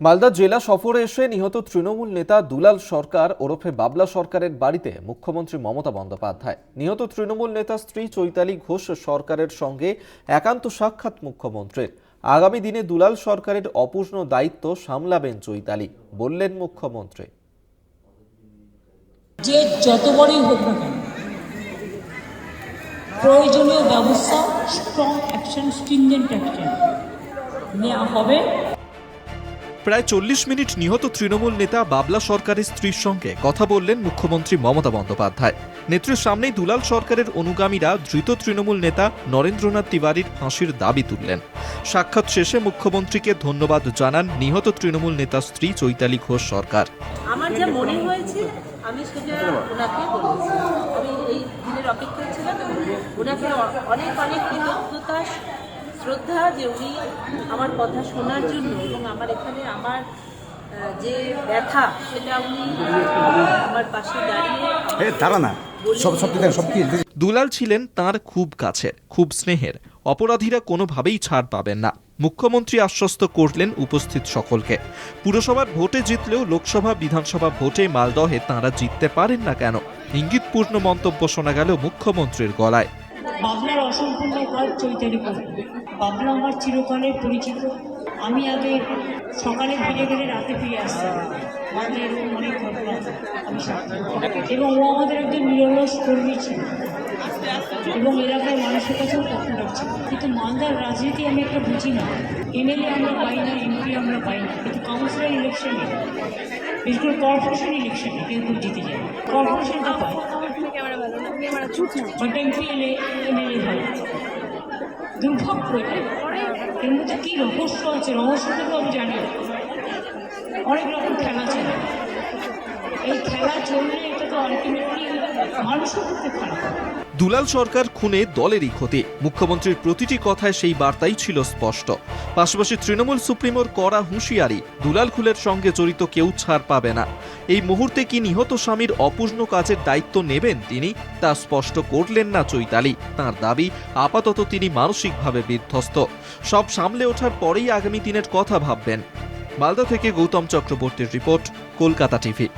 মালদা জেলা সফরে এসে নিহত তৃণমূল নেতা দুলাল সরকার ওরফে বাবলা সরকারের বাড়িতে মুখ্যমন্ত্রী মমতা বন্দ্যোপাধ্যায়। নিহত তৃণমূল নেতা স্ত্রী চৈতালি ঘোষ সরকারের সঙ্গে একান্ত সাক্ষাৎ মুখ্যমন্ত্রীর। আগামী দিনে দুলাল সরকারের অপূর্ণ দায়িত্ব সামলাবেন চৈতালি, বললেন মুখ্যমন্ত্রী। যে যত বড়ই হোক না কেন, প্রয়োজনীয় ব্যবস্থা, স্ট্রং অ্যাকশন, স্ট্রিনজেন্ট অ্যাকশন নেওয়া হবে। প্রায় 40 মিনিট নিহত তৃণমূল নেতা বাবলা সরকারের স্ত্রীর সঙ্গে কথা বললেন মুখ্যমন্ত্রী মমতা বন্দ্যোপাধ্যায়। নেত্রীর সামনেই দুলাল সরকারের অনুগামীরা ধৃত তৃণমূল নেতা নরেন্দ্রনাথ তিওয়ারির ফাঁসির দাবি তুললেন। সাক্ষাৎ শেষে মুখ্যমন্ত্রীকে ধন্যবাদ জানান নিহত তৃণমূল নেতা স্ত্রী চৈতালি ঘোষ সরকার। আমার যা মনে হয়েছে আমি সেটা ওনাকে বলেছি। আমি এই দিনের অপেক্ষায় ছিলাম এবং ওনাকে অনেক অনেক কৃতজ্ঞতা শ্রদ্ধা যে উনি আমার কথা শোনার জন্য এবং আমার এখানে আমার যে ব্যথা সেটা উনি আমার পাশে দাঁড়িয়ে। দুলাল ছিলেন তাঁর খুব কাছের, খুব স্নেহের। অপরাধীরা কোনোভাবেই ছাড় পাবেন না। মুখ্যমন্ত্রী আশ্বস্ত করলেন উপস্থিত সকলকে। পুরসভার ভোটে জিতলেও লোকসভা বিধানসভা ভোটে মালদহে তাঁরা জিততে পারেন না কেন, ইঙ্গিতপূর্ণ মন্তব্য শোনা গেল মুখ্যমন্ত্রীর গলায়। বাবলার অসম্পূর্ণ কাজ চৈতালি করবে। বাবলা আমার চিরকালের পরিচিত। আমি আগে সকালে ফিরে গেলে রাতে ফিরে আসতাম, আমাদের এরকম অনেক ঘটনা আমি এবং ও আমাদের একজন নিরলস কর্মী ছিল এবং এলাকার মানুষের কাছেও তখন রাখছিল। কিন্তু মালদার রাজনীতি আমি একটা বুঝি না। এমএলএ আমরা পাই না, এমপি আমরা পাই না, কিন্তু কাউন্সিলর ইলেকশনে, বিশেষ করে কর্পোরেশন ইলেকশনে কেউ জিতে যায়, কর্পোরেশনটা পায়, বাট এমপি এমএলএ হয়। দুর্ভাগ্য এর মধ্যে কী রহস্য আছে, রহস্যটা তো আমি জানি। অনেক রকম খেলা চলে, এই খেলা চললে এটা তো আলটিমেটলি মানুষের পক্ষে খারাপ। দুলাল সরকার খুনে দলেরই ক্ষতি। মুখ্যমন্ত্রীর প্রতিটি কথায় সেই বার্তাই ছিল স্পষ্ট। পাশাপাশি তৃণমূল সুপ্রিমোর কড়া হুঁশিয়ারি, দুলাল খুনের সঙ্গে জড়িত কেউ ছাড় পাবে না। এই মুহূর্তে কি নিহত স্বামীর অপূর্ণ কাজের দায়িত্ব নেবেন তিনি, তা স্পষ্ট করলেন না চৈতালি। তাঁর দাবি, আপাতত তিনি মানসিকভাবে বিধ্বস্ত। সব সামলে ওঠার পরেই আগামী দিনের কথা ভাববেন। মালদা থেকে গৌতম চক্রবর্তীর রিপোর্ট, কলকাতা টিভি।